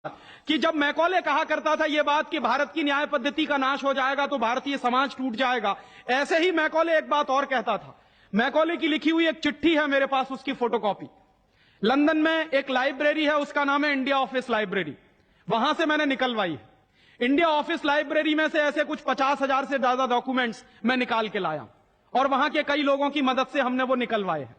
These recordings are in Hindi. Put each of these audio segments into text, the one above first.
कि जब मैकॉले कहा करता था ये बात कि भारत की न्याय पद्धति का नाश हो जाएगा तो भारतीय समाज टूट जाएगा, ऐसे ही मैकॉले एक बात और कहता था। मैकॉले की लिखी हुई एक चिट्ठी है मेरे पास, उसकी फोटोकॉपी। लंदन में एक लाइब्रेरी है, उसका नाम है इंडिया ऑफिस लाइब्रेरी, वहां से मैंने निकलवाई है। इंडिया ऑफिस लाइब्रेरी में से ऐसे कुछ 50,000 से ज्यादा डॉक्यूमेंट्स मैं निकाल के लाया और वहां के कई लोगों की मदद से हमने वो निकलवाए हैं।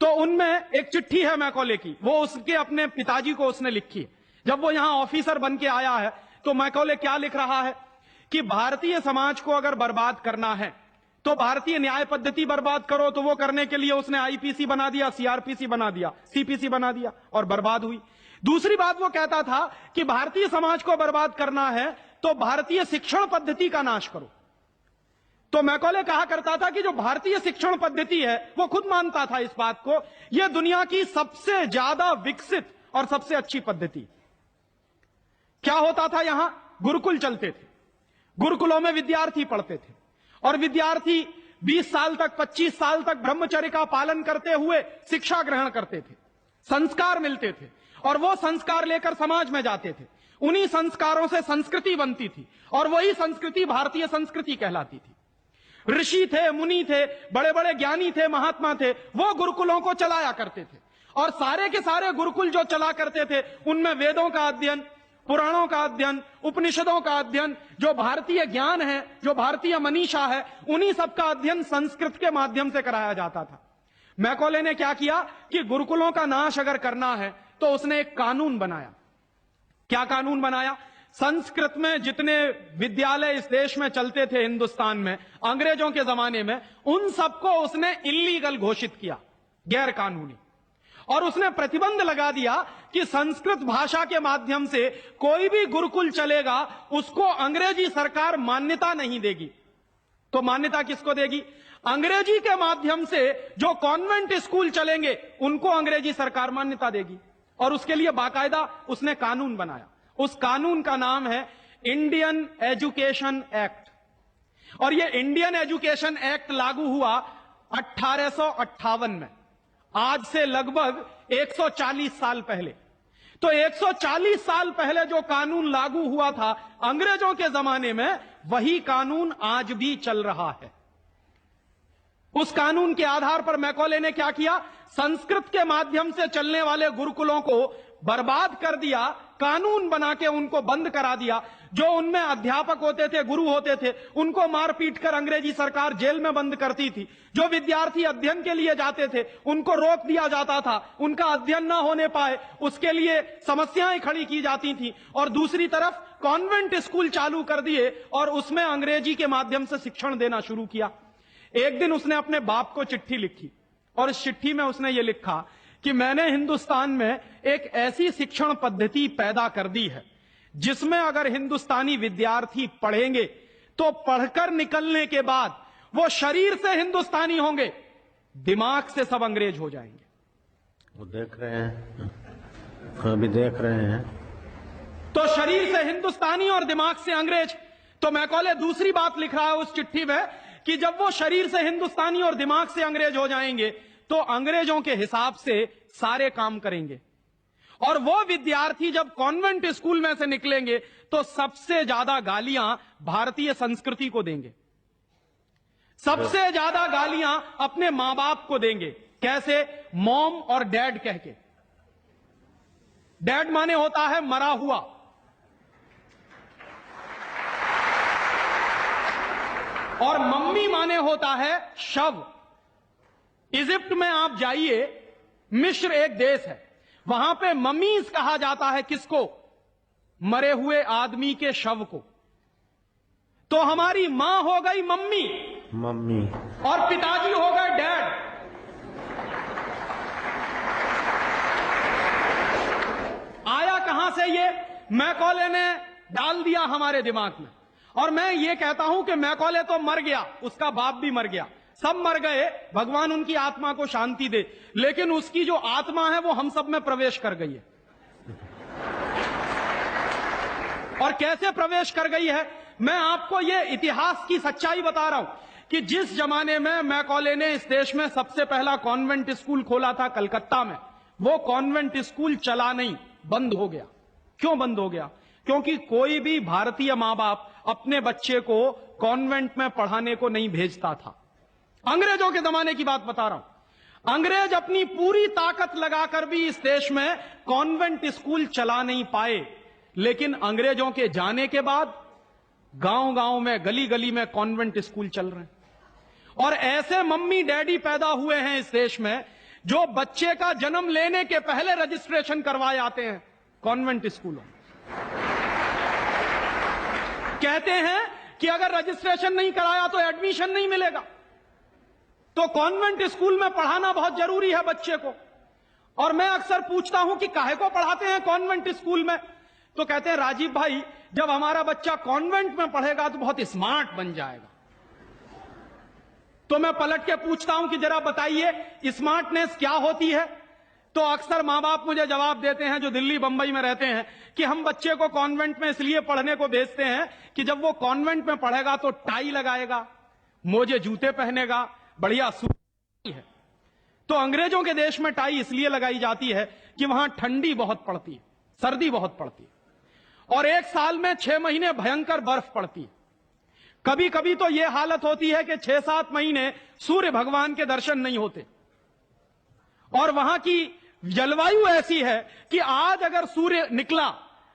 तो उनमें एक चिट्ठी है मैकॉले की, वो उसके अपने पिताजी को उसने लिखी है। जब वो यहां ऑफिसर बन के आया है तो मैकॉले क्या लिख रहा है कि भारतीय समाज को अगर बर्बाद करना है तो भारतीय न्याय पद्धति बर्बाद करो। तो वो करने के लिए उसने आईपीसी बना दिया, सीआरपीसी बना दिया, सीपीसी बना दिया और बर्बाद हुई। दूसरी बात वो कहता था कि भारतीय समाज को बर्बाद करना है तो भारतीय शिक्षण पद्धति का नाश करो। तो मैकॉले कहा करता था कि जो भारतीय शिक्षण पद्धति है, वो खुद मानता था इस बात को, यह दुनिया की सबसे ज्यादा विकसित और सबसे अच्छी पद्धति। क्या होता था, यहां गुरुकुल चलते थे, गुरुकुलों में विद्यार्थी पढ़ते थे और विद्यार्थी 20 साल तक, 25 साल तक ब्रह्मचर्य का पालन करते हुए शिक्षा ग्रहण करते थे, संस्कार मिलते थे और वो संस्कार लेकर समाज में जाते थे। उन्हीं संस्कारों से संस्कृति बनती थी और वही संस्कृति भारतीय संस्कृति कहलाती थी। ऋषि थे, मुनि थे, बड़े बड़े ज्ञानी थे, महात्मा थे, वो गुरुकुलों को चलाया करते थे और सारे के सारे गुरुकुल जो चला करते थे उनमें वेदों का अध्ययन, पुराणों का अध्ययन, उपनिषदों का अध्ययन, जो भारतीय ज्ञान है, जो भारतीय मनीषा है, उन्हीं सब का अध्ययन संस्कृत के माध्यम से कराया जाता था। मैकॉले ने क्या किया कि गुरुकुलों का नाश अगर करना है तो उसने एक कानून बनाया। क्या कानून बनाया? संस्कृत में जितने विद्यालय इस देश में चलते थे, हिंदुस्तान में अंग्रेजों के जमाने में, उन सबको उसने इल्लीगल घोषित किया, गैर कानूनी। और उसने प्रतिबंध लगा दिया कि संस्कृत भाषा के माध्यम से कोई भी गुरुकुल चलेगा उसको अंग्रेजी सरकार मान्यता नहीं देगी। तो मान्यता किसको देगी? अंग्रेजी के माध्यम से जो कॉन्वेंट स्कूल चलेंगे उनको अंग्रेजी सरकार मान्यता देगी। और उसके लिए बाकायदा उसने कानून बनाया। उस कानून का नाम है इंडियन एजुकेशन एक्ट। और यह इंडियन एजुकेशन एक्ट लागू हुआ 1858 में, आज से लगभग 140 साल पहले। तो 140 साल पहले जो कानून लागू हुआ था अंग्रेजों के जमाने में, वही कानून आज भी चल रहा है। उस कानून के आधार पर मैकॉले ने क्या किया? संस्कृत के माध्यम से चलने वाले गुरुकुलों को बर्बाद कर दिया, कानून बना के उनको बंद करा दिया। जो उनमें अध्यापक होते थे, गुरु होते थे, उनको मार पीट कर अंग्रेजी सरकार जेल में बंद करती थी। जो विद्यार्थी अध्ययन के लिए जाते थे उनको रोक दिया जाता था, उनका अध्ययन ना होने पाए उसके लिए समस्याएं खड़ी की जाती थी। और दूसरी तरफ कॉन्वेंट स्कूल चालू कर दिए और उसमें अंग्रेजी के माध्यम से शिक्षण देना शुरू किया। एक दिन उसने अपने बाप को चिट्ठी लिखी और इस चिट्ठी में उसने ये लिखा कि मैंने हिंदुस्तान में एक ऐसी शिक्षण पद्धति पैदा कर दी है जिसमें अगर हिंदुस्तानी विद्यार्थी पढ़ेंगे तो पढ़कर निकलने के बाद वो शरीर से हिंदुस्तानी होंगे, दिमाग से सब अंग्रेज हो जाएंगे। वो देख रहे हैं, अभी देख रहे हैं। तो शरीर से हिंदुस्तानी और दिमाग से अंग्रेज। तो मैकॉले दूसरी बात लिख रहा है उस चिट्ठी में कि जब वो शरीर से हिंदुस्तानी और दिमाग से अंग्रेज हो जाएंगे तो अंग्रेजों के हिसाब से सारे काम करेंगे। और वो विद्यार्थी जब कॉन्वेंट स्कूल में से निकलेंगे तो सबसे ज्यादा गालियां भारतीय संस्कृति को देंगे, सबसे ज्यादा गालियां अपने मां बाप को देंगे। कैसे? मॉम और डैड कह के। डैड माने होता है मरा हुआ, और मम्मी माने होता है शव। इजिप्ट में आप जाइए, मिस्र एक देश है, वहां पे मम्मीज कहा जाता है किसको? मरे हुए आदमी के शव को। तो हमारी मां हो गई मम्मी, मम्मी, और पिताजी हो गए डैड। आया कहां से ये? मैकॉले ने डाल दिया हमारे दिमाग में। और मैं ये कहता हूं कि मैकॉले तो मर गया, उसका बाप भी मर गया, सब मर गए, भगवान उनकी आत्मा को शांति दे, लेकिन उसकी जो आत्मा है वो हम सब में प्रवेश कर गई है। और कैसे प्रवेश कर गई है? मैं आपको ये इतिहास की सच्चाई बता रहा हूं कि जिस जमाने में मैकॉले ने इस देश में सबसे पहला कॉन्वेंट स्कूल खोला था कलकत्ता में, वो कॉन्वेंट स्कूल चला नहीं, बंद हो गया। क्यों बंद हो गया? क्योंकि कोई भी भारतीय मां बाप अपने बच्चे को कॉन्वेंट में पढ़ाने को नहीं भेजता था। अंग्रेजों के जमाने की बात बता रहा हूं। अंग्रेज अपनी पूरी ताकत लगाकर भी इस देश में कॉन्वेंट स्कूल चला नहीं पाए, लेकिन अंग्रेजों के जाने के बाद गांव गांव में, गली गली में कॉन्वेंट स्कूल चल रहे हैं। और ऐसे मम्मी डैडी पैदा हुए हैं इस देश में जो बच्चे का जन्म लेने के पहले रजिस्ट्रेशन करवाए आते हैं कॉन्वेंट स्कूलों। कहते हैं कि अगर रजिस्ट्रेशन नहीं कराया तो एडमिशन नहीं मिलेगा। तो कॉन्वेंट स्कूल में पढ़ाना बहुत जरूरी है बच्चे को। और मैं अक्सर पूछता हूं कि काहे को पढ़ाते हैं कॉन्वेंट स्कूल में? तो कहते हैं राजीव भाई, जब हमारा बच्चा कॉन्वेंट में पढ़ेगा तो बहुत स्मार्ट बन जाएगा। तो मैं पलट के पूछता हूं कि जरा बताइए स्मार्टनेस क्या होती है? तो अक्सर मां बाप मुझे जवाब देते हैं जो दिल्ली बंबई में रहते हैं कि हम बच्चे को कॉन्वेंट में इसलिए पढ़ने को भेजते हैं कि जब वो कॉन्वेंट में पढ़ेगा तो टाई लगाएगा, मोजे जूते पहनेगा, बढ़िया सूट है। तो अंग्रेजों के देश में टाई इसलिए लगाई जाती है कि वहां ठंडी बहुत पड़ती है, सर्दी बहुत पड़ती है, और एक साल में 6 महीने भयंकर बर्फ पड़ती है। कभी कभी तो यह हालत होती है कि 6-7 महीने सूर्य भगवान के दर्शन नहीं होते। और वहां की जलवायु ऐसी है कि आज अगर सूर्य निकला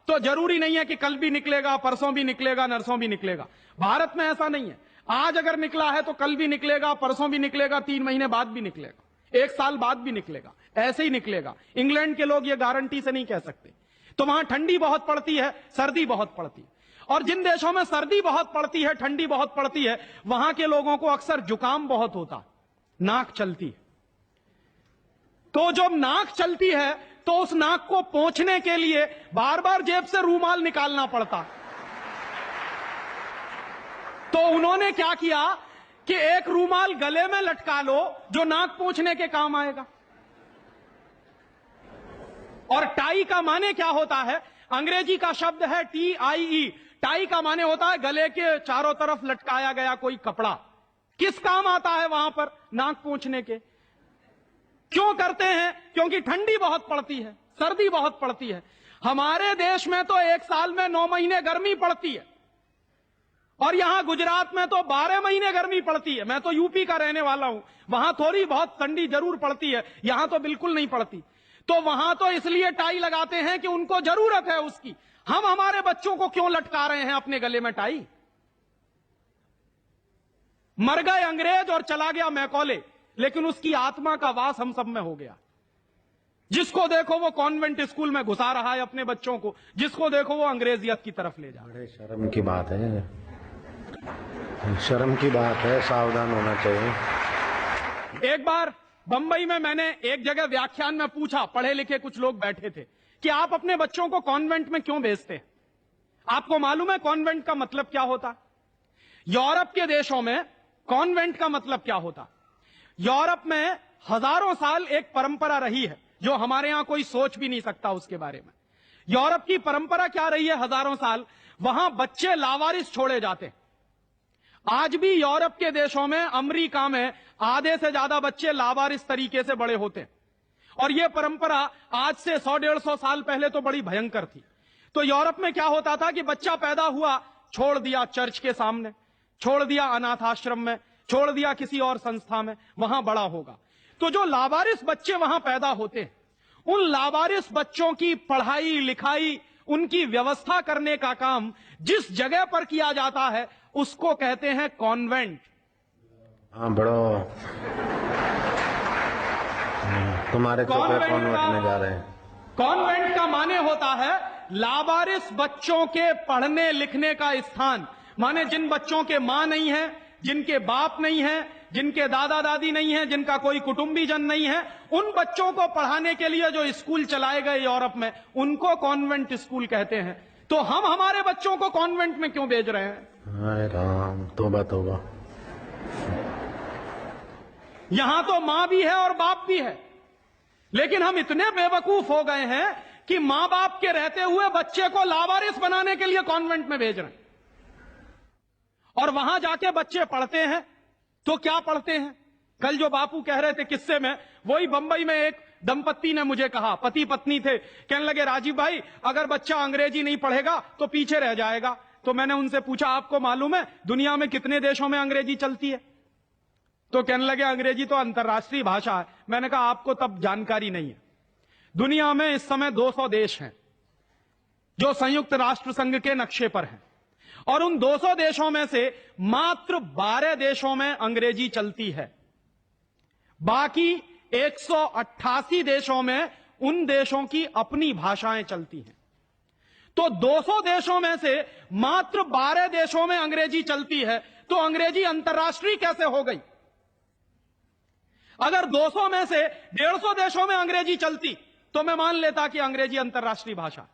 तो जरूरी नहीं है कि कल भी निकलेगा, परसों भी निकलेगा, नरसों भी निकलेगा। भारत में ऐसा नहीं है। आज अगर निकला है तो कल भी निकलेगा, परसों भी निकलेगा, 3 महीने बाद भी निकलेगा, 1 साल बाद भी निकलेगा, ऐसे ही निकलेगा। इंग्लैंड के लोग ये गारंटी से नहीं कह सकते। तो वहां ठंडी बहुत पड़ती है, सर्दी बहुत पड़ती है। और जिन देशों में सर्दी बहुत पड़ती है, ठंडी बहुत पड़ती है, वहां के लोगों को अक्सर जुकाम बहुत होता, नाक चलती है। तो जब नाक चलती है तो उस नाक को पोंछने के लिए बार बार जेब से रूमाल निकालना पड़ता। तो उन्होंने क्या किया कि एक रूमाल गले में लटका लो जो नाक पोंछने के काम आएगा। और टाई का माने क्या होता है? अंग्रेजी का शब्द है TIE। टाई का माने होता है गले के चारों तरफ लटकाया गया कोई कपड़ा। किस काम आता है वहां पर? नाक पोंछने के। क्यों करते हैं? क्योंकि ठंडी बहुत पड़ती है, सर्दी बहुत पड़ती है। हमारे देश में तो 1 साल में 9 महीने गर्मी पड़ती है, और यहां गुजरात में तो 12 महीने गर्मी पड़ती है। मैं तो यूपी का रहने वाला हूं, वहां थोड़ी बहुत ठंडी जरूर पड़ती है, यहां तो बिल्कुल नहीं पड़ती। तो वहां तो इसलिए टाई लगाते हैं कि उनको जरूरत है उसकी। हम हमारे बच्चों को क्यों लटका रहे हैं अपने गले में टाई? मर गए अंग्रेज और चला गया मैकॉले, लेकिन उसकी आत्मा का वास हम सब में हो गया। जिसको देखो वो कॉन्वेंट स्कूल में घुसा रहा है अपने बच्चों को, जिसको देखो वो अंग्रेजियत की तरफ ले जा रहा है। बड़े शर्म की बात है, शर्म की बात है, सावधान होना चाहिए। एक बार बंबई में मैंने एक जगह व्याख्यान में पूछा, पढ़े लिखे कुछ लोग बैठे थे, कि आप अपने बच्चों को कॉन्वेंट में क्यों भेजते हैं? आपको मालूम है कॉन्वेंट का मतलब क्या होता? यूरोप के देशों में कॉन्वेंट का मतलब क्या होता? यूरोप में हजारों साल एक परंपरा रही है जो हमारे यहां कोई सोच भी नहीं सकता उसके बारे में। यूरोप की परंपरा क्या रही है हजारों साल? वहां बच्चे लावारिस छोड़े जाते। आज भी यूरोप के देशों में, अमेरिका में आधे से ज्यादा बच्चे लावारिस तरीके से बड़े होते। और यह परंपरा आज से 100-150 साल पहले तो बड़ी भयंकर थी। तो यूरोप में क्या होता था कि बच्चा पैदा हुआ, छोड़ दिया चर्च के सामने, छोड़ दिया अनाथ आश्रम में, छोड़ दिया किसी और संस्था में, वहां बड़ा होगा। तो जो लावारिस बच्चे वहां पैदा होते हैं, उन लावारिस बच्चों की पढ़ाई लिखाई, उनकी व्यवस्था करने का काम जिस जगह पर किया जाता है उसको कहते हैं कॉन्वेंट। हाँ बड़ो, तुम्हारे चौके कॉन्वेंट में जा रहे हैं। कॉन्वेंट का माने होता है लावारिस बच्चों के पढ़ने लिखने का स्थान। माने जिन बच्चों के मां नहीं है, जिनके बाप नहीं है, जिनके दादा दादी नहीं है, जिनका कोई कुटुंबीजन नहीं है, उन बच्चों को पढ़ाने के लिए जो स्कूल चलाए गए यूरोप में, उनको कॉन्वेंट स्कूल कहते हैं। तो हम हमारे बच्चों को कॉन्वेंट में क्यों भेज रहे हैं? हाय राम, तौबा तौबा। यहां तो मां भी है और बाप भी है, लेकिन हम इतने बेवकूफ हो गए हैं कि मां बाप के रहते हुए बच्चे को लावारिस बनाने के लिए कॉन्वेंट में भेज रहे हैं। और वहां जाके बच्चे पढ़ते हैं तो क्या पढ़ते हैं? कल जो बापू कह रहे थे किस्से में, वही बंबई में एक दंपत्ति ने मुझे कहा, पति पत्नी थे, कहने लगे राजीव भाई अगर बच्चा अंग्रेजी नहीं पढ़ेगा तो पीछे रह जाएगा। तो मैंने उनसे पूछा आपको मालूम है दुनिया में कितने देशों में अंग्रेजी चलती है? तो कहने लगे अंग्रेजी तो अंतर्राष्ट्रीय भाषा है। मैंने कहा आपको तब जानकारी नहीं है। दुनिया में इस समय 200 देश हैं जो संयुक्त राष्ट्र संघ के नक्शे पर हैं, और उन 200 देशों में से मात्र 12 देशों में अंग्रेजी चलती है। बाकी 188 देशों में उन देशों की अपनी भाषाएं चलती हैं। तो 200 देशों में से मात्र 12 देशों में अंग्रेजी चलती है, तो अंग्रेजी अंतर्राष्ट्रीय कैसे हो गई? अगर 200 में से 150 देशों में अंग्रेजी चलती तो मैं मान लेता कि अंग्रेजी अंतर्राष्ट्रीय भाषा,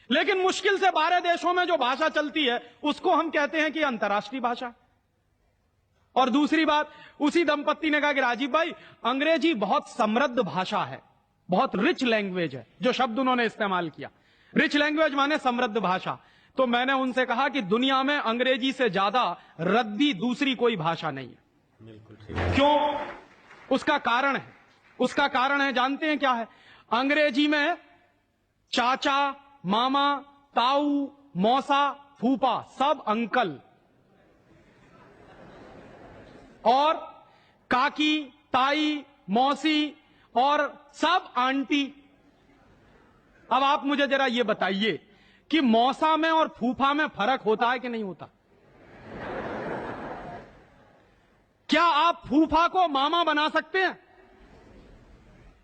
लेकिन मुश्किल से 12 देशों में जो भाषा चलती है उसको हम कहते हैं कि अंतर्राष्ट्रीय भाषा। और दूसरी बात, उसी दंपत्ति ने कहा कि राजीव भाई अंग्रेजी बहुत समृद्ध भाषा है, बहुत रिच लैंग्वेज है। जो शब्द उन्होंने इस्तेमाल किया, रिच लैंग्वेज माने समृद्ध भाषा। तो मैंने उनसे कहा कि दुनिया में अंग्रेजी से ज्यादा रद्दी दूसरी कोई भाषा नहीं है। बिल्कुल ठीक है। क्यों? उसका कारण है, उसका कारण है जानते हैं क्या है? अंग्रेजी में चाचा, मामा, ताऊ, मौसा, फूफा सब अंकल, और काकी, ताई, मौसी और सब आंटी। अब आप मुझे जरा यह बताइए कि मौसा में और फूफा में फर्क होता है कि नहीं होता? क्या आप फूफा को मामा बना सकते हैं?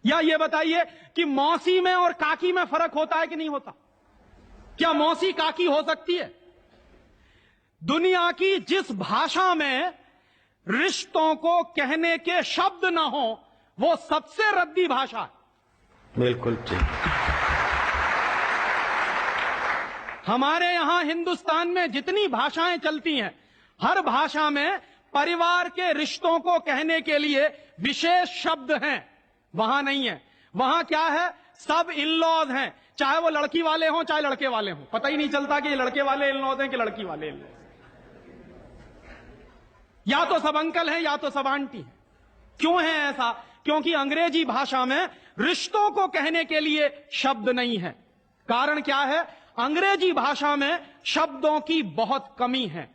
या यह बताइए कि मौसी में और काकी में फर्क होता है कि नहीं होता? क्या मौसी काकी हो सकती है? दुनिया की जिस भाषा में रिश्तों को कहने के शब्द ना हो वो सबसे रद्दी भाषा है। बिल्कुल ठीक। हमारे यहां हिंदुस्तान में जितनी भाषाएं चलती हैं, हर भाषा में परिवार के रिश्तों को कहने के लिए विशेष शब्द हैं। वहां नहीं है। वहां क्या है? सब इन-लॉज हैं, चाहे वो लड़की वाले हों चाहे लड़के वाले हों। पता ही नहीं चलता कि ये लड़के वाले इन-लॉज हैं कि लड़की वाले इन-लॉज। या तो सब अंकल हैं या तो सब आंटी हैं। क्यों है ऐसा? क्योंकि अंग्रेजी भाषा में रिश्तों को कहने के लिए शब्द नहीं है। कारण क्या है? अंग्रेजी भाषा में शब्दों की बहुत कमी है।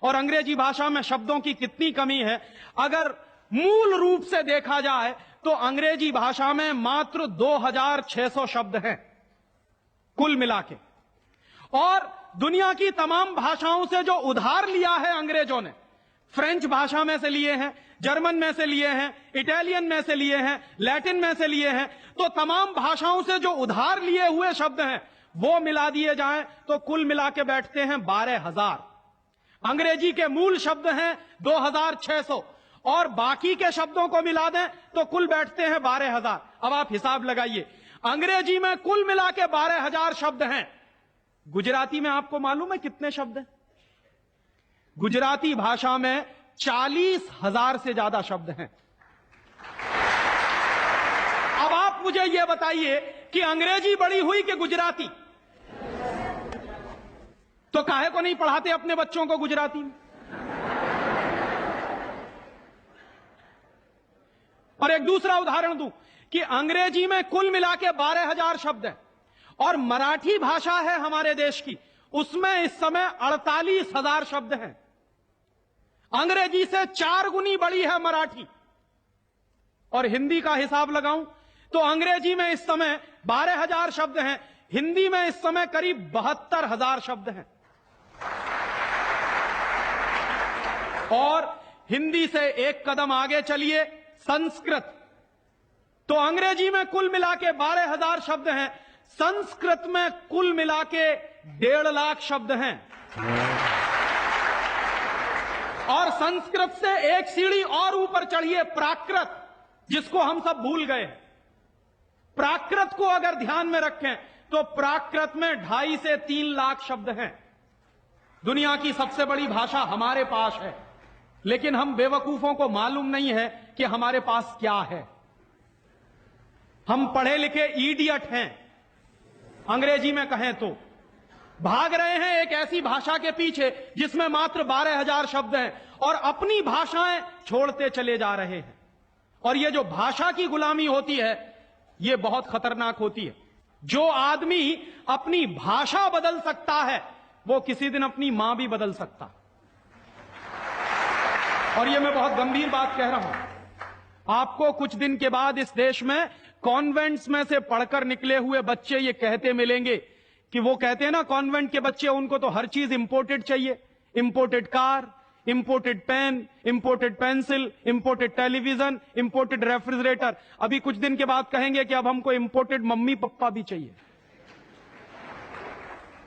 और अंग्रेजी भाषा में शब्दों की कितनी कमी है? अगर मूल रूप से देखा जाए तो अंग्रेजी भाषा में मात्र 2600 शब्द हैं कुल मिला के। और दुनिया की तमाम भाषाओं से जो उधार लिया है अंग्रेजों ने, फ्रेंच भाषा में से लिए हैं, जर्मन में से लिए हैं, इटालियन में से लिए हैं, लैटिन में से लिए हैं, तो तमाम भाषाओं से जो उधार लिए हुए शब्द हैं वो मिला दिए जाएं तो कुल मिला के बैठते हैं 12,000। अंग्रेजी के मूल शब्द हैं 2600 और बाकी के शब्दों को मिला दें तो कुल बैठते हैं 12,000। अब आप हिसाब लगाइए, अंग्रेजी में कुल मिला के 12,000 शब्द हैं। गुजराती में आपको मालूम है कितने शब्द हैं? गुजराती भाषा में 40,000 से ज्यादा शब्द हैं। अब आप मुझे यह बताइए कि अंग्रेजी बड़ी हुई कि गुजराती? तो काहे को नहीं पढ़ाते अपने बच्चों को गुजराती में? और एक दूसरा उदाहरण दूं कि अंग्रेजी में कुल मिला के 12,000 शब्द हैं और मराठी भाषा है हमारे देश की, उसमें इस समय 48,000 शब्द हैं। अंग्रेजी से 4 गुनी बड़ी है मराठी। और हिंदी का हिसाब लगाऊं तो अंग्रेजी में इस समय 12,000 शब्द हैं, हिंदी में इस समय करीब 72,000 शब्द हैं। और हिंदी से एक कदम आगे चलिए, संस्कृत। तो अंग्रेजी में कुल मिला के 12,000 शब्द हैं, संस्कृत में कुल मिला के 1.5 लाख शब्द हैं। और संस्कृत से एक सीढ़ी और ऊपर चढ़िए, प्राकृत, जिसको हम सब भूल गए। प्राकृत को अगर ध्यान में रखें तो प्राकृत में 2.5 से 3 लाख शब्द हैं। दुनिया की सबसे बड़ी भाषा हमारे पास है, लेकिन हम बेवकूफों को मालूम नहीं है कि हमारे पास क्या है। हम पढ़े लिखे इडियट हैं, अंग्रेजी में कहें तो भाग रहे हैं एक ऐसी भाषा के पीछे जिसमें मात्र 12,000 शब्द हैं और अपनी भाषाएं छोड़ते चले जा रहे हैं। और ये जो भाषा की गुलामी होती है, ये बहुत खतरनाक होती है। जो आदमी अपनी भाषा बदल सकता है वो किसी दिन अपनी मां भी बदल सकता। और ये मैं बहुत गंभीर बात कह रहा हूं। आपको कुछ दिन के बाद इस देश में कॉन्वेंट्स में से पढ़कर निकले हुए बच्चे ये कहते मिलेंगे कि वो कहते हैं ना, कॉन्वेंट के बच्चे, उनको तो हर चीज इंपोर्टेड चाहिए। Imported car, imported pen, imported pencil, imported television, imported refrigerator. अभी कुछ दिन के बाद कहेंगे कि अब हमको इंपोर्टेड मम्मी पप्पा भी चाहिए,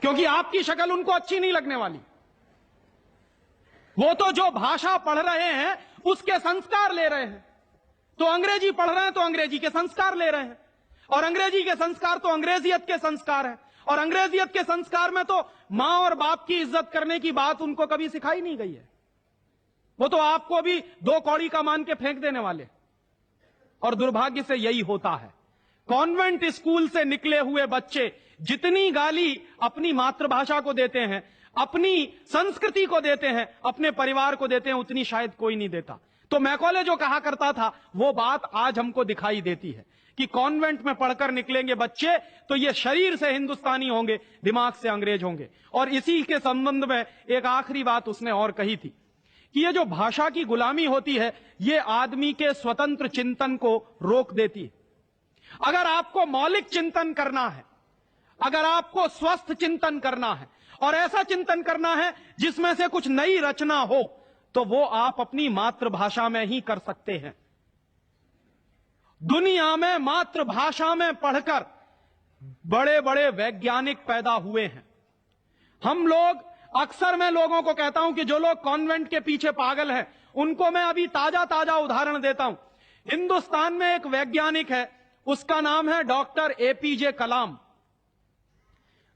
क्योंकि आपकी शक्ल उनको अच्छी नहीं लगने वाली। वो तो जो भाषा पढ़ रहे हैं उसके संस्कार ले रहे हैं। तो अंग्रेजी पढ़ रहे हैं तो अंग्रेजी के संस्कार ले रहे हैं, और अंग्रेजी के संस्कार तो अंग्रेजियत के संस्कार हैं, और अंग्रेजियत के संस्कार में तो मां और बाप की इज्जत करने की बात उनको कभी सिखाई नहीं गई है। वो तो आपको भी 2 कौड़ी का मान के फेंक देने वाले। और दुर्भाग्य से यही होता है। कॉन्वेंट स्कूल से निकले हुए बच्चे जितनी गाली अपनी मातृभाषा को देते हैं, अपनी संस्कृति को देते हैं, अपने परिवार को देते हैं, उतनी शायद कोई नहीं देता। तो मैकॉले जो कहा करता था वो बात आज हमको दिखाई देती है कि कॉन्वेंट में पढ़कर निकलेंगे बच्चे तो ये शरीर से हिंदुस्तानी होंगे, दिमाग से अंग्रेज होंगे। और इसी के संबंध में एक आखिरी बात उसने और कही थी कि ये जो भाषा की गुलामी होती है ये आदमी के स्वतंत्र चिंतन को रोक देती है। अगर आपको मौलिक चिंतन करना है, अगर आपको स्वस्थ चिंतन करना है और ऐसा चिंतन करना है जिसमें से कुछ नई रचना हो, तो वो आप अपनी मातृभाषा में ही कर सकते हैं। दुनिया में मातृभाषा में पढ़कर बड़े बड़े वैज्ञानिक पैदा हुए हैं। हम लोग, अक्सर मैं लोगों को कहता हूं कि जो लोग कॉन्वेंट के पीछे पागल हैं उनको मैं अभी ताजा ताजा उदाहरण देता हूं। हिंदुस्तान में एक वैज्ञानिक है, उसका नाम है डॉक्टर एपीजे कलाम।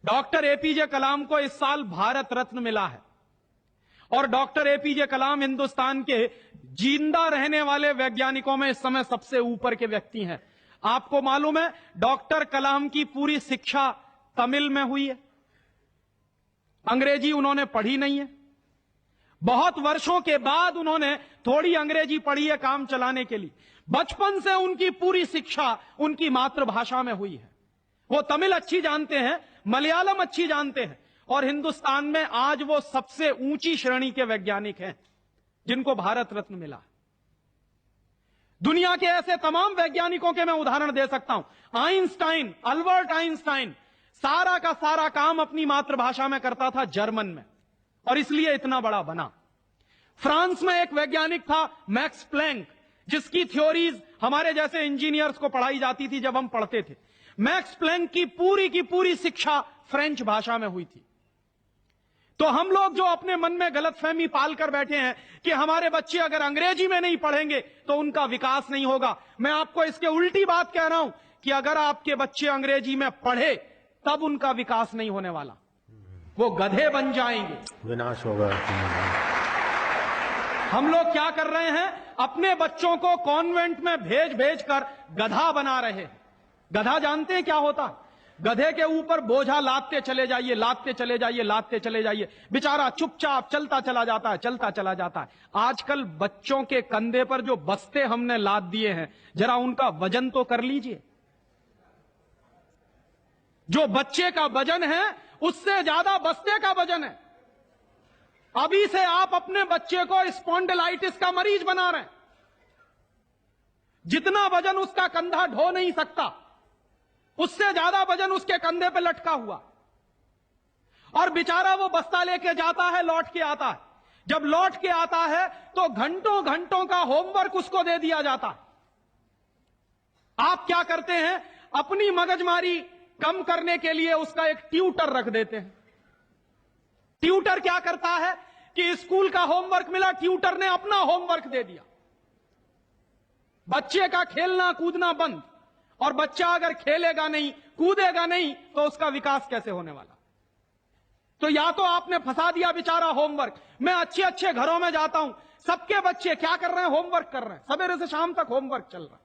डॉक्टर एपीजे कलाम को इस साल भारत रत्न मिला है, और डॉक्टर एपीजे कलाम हिंदुस्तान के जिंदा रहने वाले वैज्ञानिकों में इस समय सबसे ऊपर के व्यक्ति हैं। आपको मालूम है डॉक्टर कलाम की पूरी शिक्षा तमिल में हुई है, अंग्रेजी उन्होंने पढ़ी नहीं है। बहुत वर्षों के बाद उन्होंने थोड़ी अंग्रेजी पढ़ी है काम चलाने के लिए। बचपन से उनकी पूरी शिक्षा उनकी मातृभाषा में हुई है। वो तमिल अच्छी जानते हैं, मलयालम अच्छी जानते हैं, और हिंदुस्तान में आज वो सबसे ऊंची श्रेणी के वैज्ञानिक हैं जिनको भारत रत्न मिला। दुनिया के ऐसे तमाम वैज्ञानिकों के मैं उदाहरण दे सकता हूं। आइंस्टाइन, अल्बर्ट आइंस्टाइन सारा का सारा काम अपनी मातृभाषा में करता था, जर्मन में, और इसलिए इतना बड़ा बना। फ्रांस में एक वैज्ञानिक था मैक्स प्लैंक, जिसकी थ्योरीज हमारे जैसे इंजीनियर्स को पढ़ाई जाती थी जब हम पढ़ते थे। मैक्स प्लैंक की पूरी शिक्षा फ्रेंच भाषा में हुई थी। तो हम लोग जो अपने मन में गलतफहमी पाल कर बैठे हैं कि हमारे बच्चे अगर अंग्रेजी में नहीं पढ़ेंगे तो उनका विकास नहीं होगा, मैं आपको इसके उल्टी बात कह रहा हूं कि अगर आपके बच्चे अंग्रेजी में पढ़े तब उनका विकास नहीं होने वाला, वो गधे बन जाएंगे, विनाश होगा। हम लोग क्या कर रहे हैं, अपने बच्चों को कॉन्वेंट में भेज कर गधा बना रहे हैं। गधा जानते हैं क्या होता है? गधे के ऊपर बोझा लादते चले जाइए, लादते चले जाइए, लादते चले जाइए, बेचारा चुपचाप चलता चला जाता है, चलता चला जाता है। आजकल बच्चों के कंधे पर जो बस्ते हमने लाद दिए हैं, जरा उनका वजन तो कर लीजिए। जो बच्चे का वजन है उससे ज्यादा बस्ते का वजन है। अभी से आप अपने बच्चे को स्पॉन्डिलाइटिस का मरीज बना रहे हैं। जितना वजन उसका कंधा ढो नहीं सकता, उससे ज्यादा वजन उसके कंधे पे लटका हुआ, और बेचारा वो बस्ता लेके जाता है, लौट के आता है। जब लौट के आता है तो घंटों घंटों का होमवर्क उसको दे दिया जाता है। आप क्या करते हैं, अपनी मगजमारी कम करने के लिए उसका एक ट्यूटर रख देते हैं। ट्यूटर क्या करता है कि स्कूल का होमवर्क मिला, ट्यूटर ने अपना होमवर्क दे दिया। बच्चे का खेलना कूदना बंद, और बच्चा अगर खेलेगा नहीं, कूदेगा नहीं, तो उसका विकास कैसे होने वाला? तो या तो आपने फंसा दिया बेचारा होमवर्क। मैं अच्छे अच्छे घरों में जाता हूं, सबके बच्चे क्या कर रहे हैं, होमवर्क कर रहे हैं, सवेरे से शाम तक होमवर्क चल रहा है,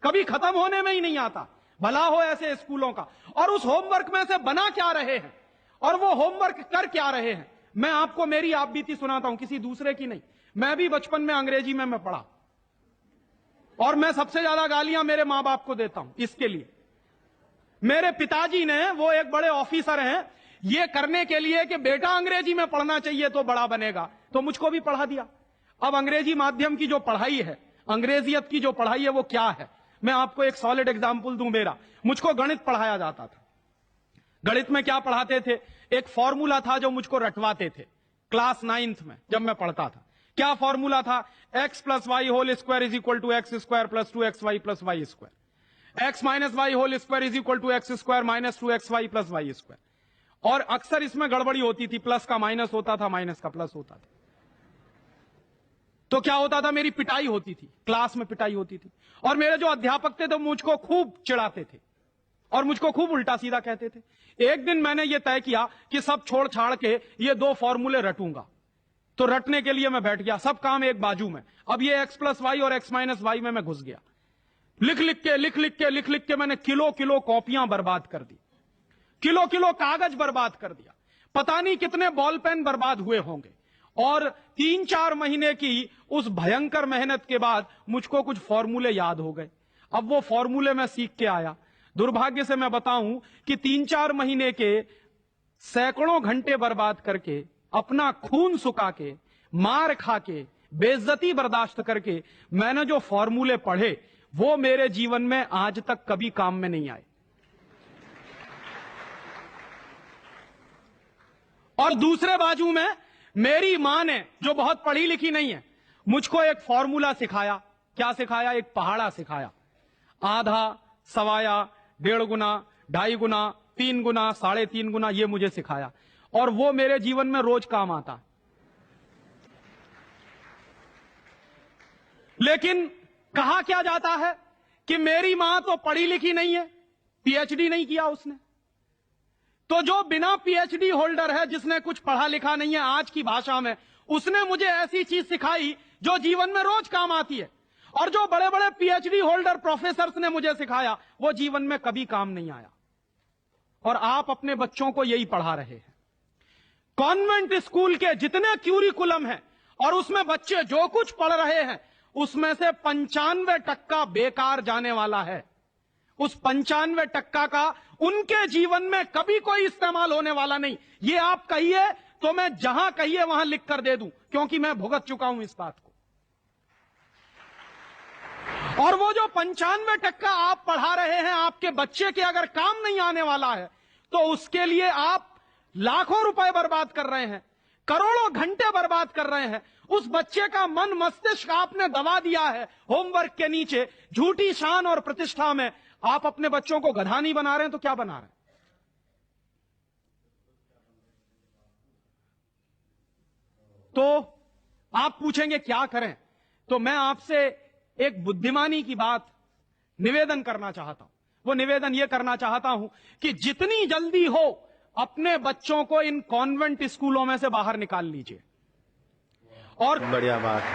कभी खत्म होने में ही नहीं आता। भला हो ऐसे स्कूलों का। और उस होमवर्क में से बना क्या रहे हैं और वो होमवर्क कर क्या रहे हैं? मैं आपको मेरी आप बीती सुनाता हूं, किसी दूसरे की नहीं। मैं भी बचपन में अंग्रेजी में मैं पढ़ा, और मैं सबसे ज्यादा गालियां मेरे मां बाप को देता हूं इसके लिए। मेरे पिताजी ने, वो एक बड़े ऑफिसर हैं, ये करने के लिए कि बेटा अंग्रेजी में पढ़ना चाहिए तो बड़ा बनेगा, तो मुझको भी पढ़ा दिया। अब अंग्रेजी माध्यम की जो पढ़ाई है, अंग्रेजियत की जो पढ़ाई है, वो क्या है, मैं आपको एक सॉलिड एग्जाम्पल दूं। मुझको गणित पढ़ाया जाता था। गणित में क्या पढ़ाते थे, एक फॉर्मूला था जो मुझको रटवाते थे क्लास 9th में जब मैं पढ़ता था। क्या फॉर्मूला था, x plus Y whole square is equal to X square plus 2xy plus Y square, x minus Y whole square is equal to X square minus 2xy plus Y square. और अक्सर इसमें गड़बड़ी होती थी, प्लस का माइनस होता था, माइनस का प्लस होता था। तो क्या होता था, मेरी पिटाई होती थी, क्लास में पिटाई होती थी। और मेरे जो अध्यापक थे तो मुझको खूब चिढ़ाते थे और मुझको खूब उल्टा सीधा कहते थे। एक दिन मैंने ये तय किया कि सब छोड़ छाड़ के ये 2 फॉर्मूले रटूंगा। तो रटने के लिए मैं बैठ गया, सब काम एक बाजू में। अब ये x प्लस वाई और x माइनस वाई में मैं घुस गया। लिख लिख के मैंने किलो किलो कॉपियां बर्बाद कर दी, किलो किलो कागज बर्बाद कर दिया, पता नहीं कितने बॉल पेन बर्बाद हुए होंगे। और 3-4 महीने की उस भयंकर मेहनत के बाद मुझको कुछ फॉर्मूले याद हो गए। अब वो फॉर्मूले मैं सीख के आया। दुर्भाग्य से मैं बताऊं कि 3-4 महीने के सैकड़ों घंटे बर्बाद करके, अपना खून सुखा के, मार खा के, बेइज्जती बर्दाश्त करके मैंने जो फॉर्मूले पढ़े वो मेरे जीवन में आज तक कभी काम में नहीं आए। और दूसरे बाजू में मेरी मां ने, जो बहुत पढ़ी लिखी नहीं है, मुझको एक फॉर्मूला सिखाया। क्या सिखाया, एक पहाड़ा सिखाया। आधा, सवाया, 1.5 गुना, 2.5 गुना, 3 गुना, 3.5 गुना, ये मुझे सिखाया। और वो मेरे जीवन में रोज काम आता। लेकिन कहा क्या जाता है कि मेरी मां तो पढ़ी लिखी नहीं है, पीएचडी नहीं किया उसने। तो जो बिना पीएचडी होल्डर है, जिसने कुछ पढ़ा लिखा नहीं है, आज की भाषा में, उसने मुझे ऐसी चीज सिखाई जो जीवन में रोज काम आती है। और जो बड़े बड़े पीएचडी होल्डर प्रोफेसर्स ने मुझे सिखाया वो जीवन में कभी काम नहीं आया। और आप अपने बच्चों को यही पढ़ा रहे हैं। कॉन्वेंट स्कूल के जितने क्यूरिकुलम हैं और उसमें बच्चे जो कुछ पढ़ रहे हैं, उसमें से 95% बेकार जाने वाला है। उस 95% का उनके जीवन में कभी कोई इस्तेमाल होने वाला नहीं। ये आप कहिए तो मैं जहां कहिए वहां लिख कर दे दूं, क्योंकि मैं भुगत चुका हूं इस बात को। और वो जो 95% आप पढ़ा रहे हैं, आपके बच्चे के अगर काम नहीं आने वाला है, तो उसके लिए आप लाखों रुपए बर्बाद कर रहे हैं, करोड़ों घंटे बर्बाद कर रहे हैं। उस बच्चे का मन मस्तिष्क आपने दबा दिया है होमवर्क के नीचे। झूठी शान और प्रतिष्ठा में आप अपने बच्चों को गधा नहीं बना रहे हैं तो क्या बना रहे हैं? तो आप पूछेंगे क्या करें, तो मैं आपसे एक बुद्धिमानी की बात निवेदन करना चाहता हूं। वो निवेदन यह करना चाहता हूं कि जितनी जल्दी हो अपने बच्चों को इन कॉन्वेंट स्कूलों में से बाहर निकाल लीजिए। और बढ़िया बात है।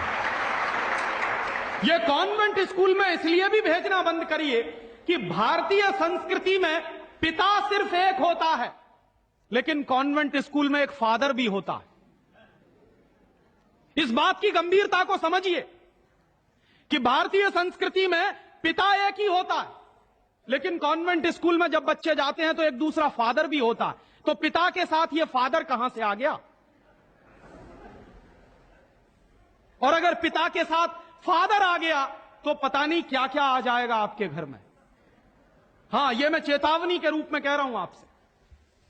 ये कॉन्वेंट स्कूल में इसलिए भी भेजना बंद करिए कि भारतीय संस्कृति में पिता सिर्फ एक होता है, लेकिन कॉन्वेंट स्कूल में एक फादर भी होता है। इस बात की गंभीरता को समझिए कि भारतीय संस्कृति में पिता एक ही होता है, लेकिन कॉन्वेंट स्कूल में जब बच्चे जाते हैं तो एक दूसरा फादर भी होता है। तो पिता के साथ ये फादर कहां से आ गया? और अगर पिता के साथ फादर आ गया तो पता नहीं क्या क्या आ जाएगा आपके घर में। हां, यह मैं चेतावनी के रूप में कह रहा हूं आपसे।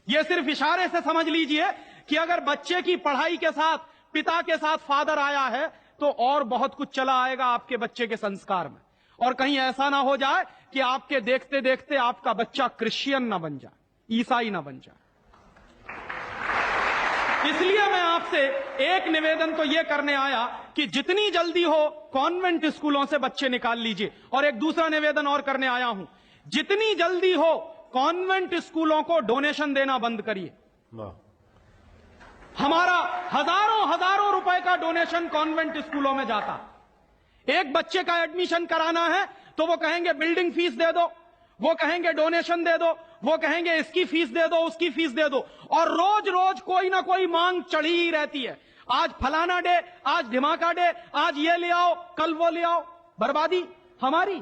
यह सिर्फ इशारे से समझ लीजिए कि अगर बच्चे की पढ़ाई के साथ पिता के साथ फादर आया है तो और बहुत कुछ चला आएगा आपके बच्चे के संस्कार में। और कहीं ऐसा ना हो जाए कि आपके देखते देखते आपका बच्चा क्रिश्चियन ना बन जाए, ईसाई ना बन जाए। इसलिए मैं आपसे एक निवेदन तो यह करने आया कि जितनी जल्दी हो कॉन्वेंट स्कूलों से बच्चे निकाल लीजिए। और एक दूसरा निवेदन और करने आया हूं, जितनी जल्दी हो कॉन्वेंट स्कूलों को डोनेशन देना बंद करिए। हमारा हजारों रुपए का डोनेशन कॉन्वेंट स्कूलों में जाता। एक बच्चे का एडमिशन कराना है तो वो कहेंगे बिल्डिंग फीस दे दो, वो कहेंगे डोनेशन दे दो, वो कहेंगे इसकी फीस दे दो, उसकी फीस दे दो। और रोज रोज कोई ना कोई मांग चढ़ी ही रहती है। आज फलाना डे, आज धमाका डे, आज ये ले आओ, कल वो ले आओ। बर्बादी। हमारी,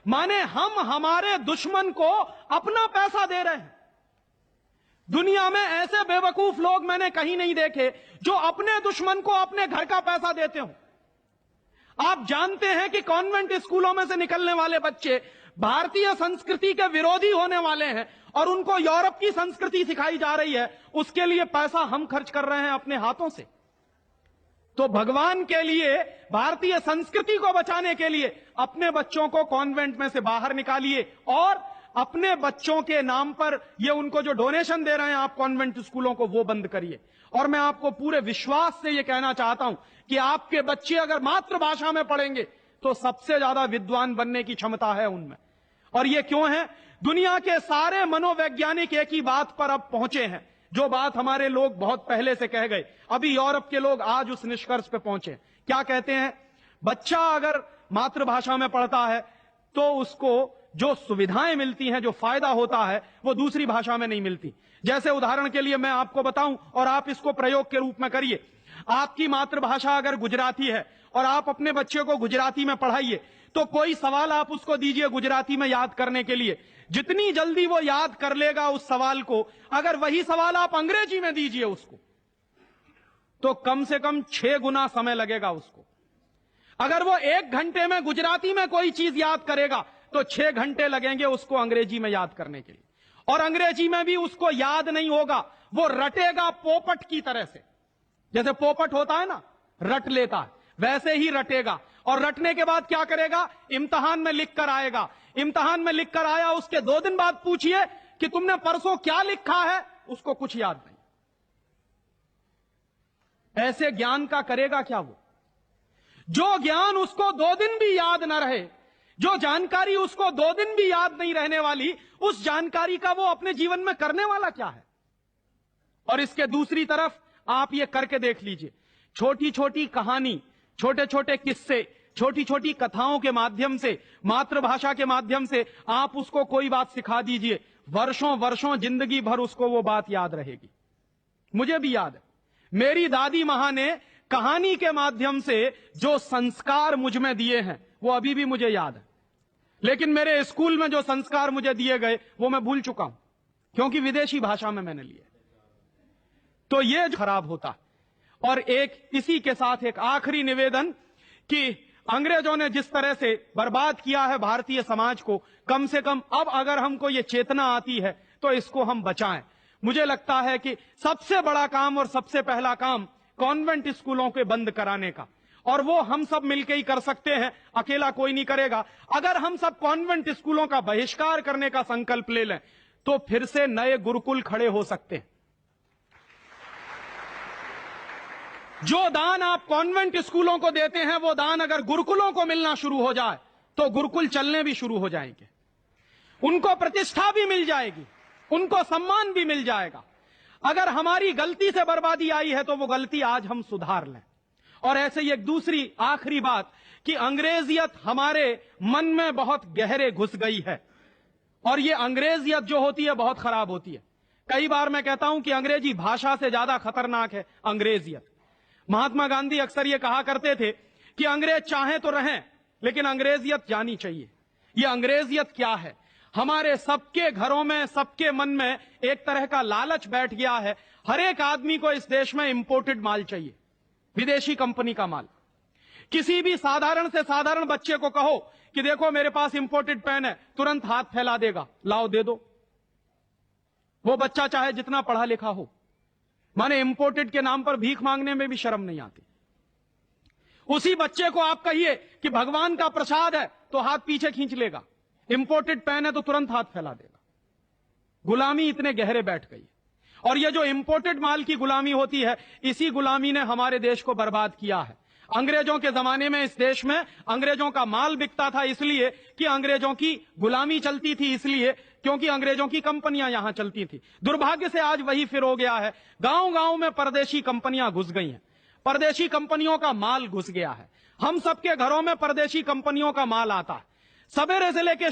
माने हम हमारे दुश्मन को अपना पैसा दे रहे हैं। दुनिया में ऐसे बेवकूफ लोग मैंने कहीं नहीं देखे जो अपने दुश्मन को अपने घर का पैसा देते हो। आप जानते हैं कि कॉन्वेंट स्कूलों में से निकलने वाले बच्चे भारतीय संस्कृति के विरोधी होने वाले हैं और उनको यूरोप की संस्कृति सिखाई जा रही है। उसके लिए पैसा हम खर्च कर रहे हैं अपने हाथों से। तो भगवान के लिए, भारतीय संस्कृति को बचाने के लिए अपने बच्चों को कॉन्वेंट में से बाहर निकालिए और अपने बच्चों के नाम पर ये उनको जो डोनेशन दे रहे हैं आप कॉन्वेंट स्कूलों को, वो बंद करिए। और मैं आपको पूरे विश्वास से ये कहना चाहता हूं कि आपके बच्चे अगर मातृभाषा में पढ़ेंगे तो सबसे ज्यादा विद्वान बनने की क्षमता है उनमें। और ये क्यों है? दुनिया के सारे मनोवैज्ञानिक एक ही बात पर अब पहुंचे हैं, जो बात हमारे लोग बहुत पहले से कह गए। अभी यूरोप के लोग आज उस निष्कर्ष पे पहुंचे। क्या कहते हैं? बच्चा अगर मातृभाषा में पढ़ता है तो उसको जो सुविधाएं मिलती हैं, जो फायदा होता है, वो दूसरी भाषा में नहीं मिलती। जैसे उदाहरण के लिए मैं आपको बताऊं और आप इसको प्रयोग के रूप में करिए। आपकी मातृभाषा अगर गुजराती है और आप अपने बच्चे को गुजराती में पढ़ाइए तो कोई सवाल आप उसको दीजिए गुजराती में याद करने के लिए, जितनी जल्दी वो याद कर लेगा उस सवाल को, अगर वही सवाल आप अंग्रेजी में दीजिए उसको तो कम से कम 6 गुना समय लगेगा उसको। अगर वो 1 घंटे में गुजराती में कोई चीज याद करेगा तो 6 घंटे लगेंगे उसको अंग्रेजी में याद करने के लिए। और अंग्रेजी में भी उसको याद नहीं होगा, वो रटेगा पोपट की तरह से। जैसे पोपट होता है ना, रट लेता है, वैसे ही रटेगा। और रटने के बाद क्या करेगा? इम्तिहान में लिख कर आएगा। इम्तिहान में लिख कर आया, उसके 2 दिन बाद पूछिए कि तुमने परसों क्या लिखा है, उसको कुछ याद नहीं। ऐसे ज्ञान का करेगा क्या वो? जो ज्ञान उसको 2 दिन भी याद न रहे, जो जानकारी उसको 2 दिन भी याद नहीं रहने वाली, उस जानकारी का वो अपने जीवन में करने वाला क्या है? और इसके दूसरी तरफ आप ये करके देख लीजिए, छोटी छोटी कहानी, छोटे छोटे किस्से, छोटी छोटी कथाओं के माध्यम से, मातृभाषा के माध्यम से आप उसको कोई बात सिखा दीजिए, वर्षों वर्षों जिंदगी भर उसको वो बात याद रहेगी। मुझे भी याद है, मेरी दादी मां ने कहानी के माध्यम से जो संस्कार मुझ में दिए हैं वो अभी भी मुझे याद है। लेकिन मेरे स्कूल में जो संस्कार मुझे दिए गए वो मैं भूल चुका हूं, क्योंकि विदेशी भाषा में मैंने लिए। तो ये खराब होता है। और एक इसी के साथ एक आखिरी निवेदन कि अंग्रेजों ने जिस तरह से बर्बाद किया है भारतीय समाज को, कम से कम अब अगर हमको ये चेतना आती है तो इसको हम बचाएं। मुझे लगता है कि सबसे बड़ा काम और सबसे पहला काम कॉन्वेंट स्कूलों के बंद कराने का, और वो हम सब मिलकर ही कर सकते हैं, अकेला कोई नहीं करेगा। अगर हम सब कॉन्वेंट स्कूलों का बहिष्कार करने का संकल्प ले लें तो फिर से नए गुरुकुल खड़े हो सकते हैं। जो दान आप कॉन्वेंट स्कूलों को देते हैं वो दान अगर गुरुकुलों को मिलना शुरू हो जाए तो गुरुकुल चलने भी शुरू हो जाएंगे, उनको प्रतिष्ठा भी मिल जाएगी, उनको सम्मान भी मिल जाएगा। अगर हमारी गलती से बर्बादी आई है तो वो गलती आज हम सुधार लें। और ऐसे ही एक दूसरी आखिरी बात कि अंग्रेजियत हमारे मन में बहुत गहरे घुस गई है, और ये अंग्रेजियत जो होती है बहुत खराब होती है। कई बार मैं कहता हूं कि अंग्रेजी भाषा से ज्यादा खतरनाक है अंग्रेजियत। महात्मा गांधी अक्सर ये कहा करते थे कि अंग्रेज चाहे तो रहें लेकिन अंग्रेजियत जानी चाहिए। ये अंग्रेजियत क्या है? हमारे सबके घरों में, सबके मन में एक तरह का लालच बैठ गया है। हर एक आदमी को इस देश में इंपोर्टेड माल चाहिए, विदेशी कंपनी का माल। किसी भी साधारण से साधारण बच्चे को कहो कि देखो मेरे पास इंपोर्टेड पेन है, तुरंत हाथ फैला देगा, लाओ दे दो। वो बच्चा चाहे जितना पढ़ा लिखा हो, माने इंपोर्टेड के नाम पर भीख मांगने में भी शर्म नहीं आती। उसी बच्चे को आप कहिए कि भगवान का प्रसाद है तो हाथ पीछे खींच लेगा, इंपोर्टेड पेन है तो तुरंत हाथ फैला देगा। गुलामी इतने गहरे बैठ गई। और ये जो इंपोर्टेड माल की गुलामी होती है, इसी गुलामी ने हमारे देश को बर्बाद किया है। अंग्रेजों के जमाने में इस देश में अंग्रेजों का माल बिकता था इसलिए कि अंग्रेजों की गुलामी चलती थी, इसलिए क्योंकि अंग्रेजों की कंपनियां यहां चलती थी। दुर्भाग्य से आज वही फिर हो गया है, गांव गांव में परदेशी कंपनियां घुस गई हैं, परदेशी कंपनियों का माल घुस गया है। हम सबके घरों में परदेशी कंपनियों का माल आता है। सवेरे से लेके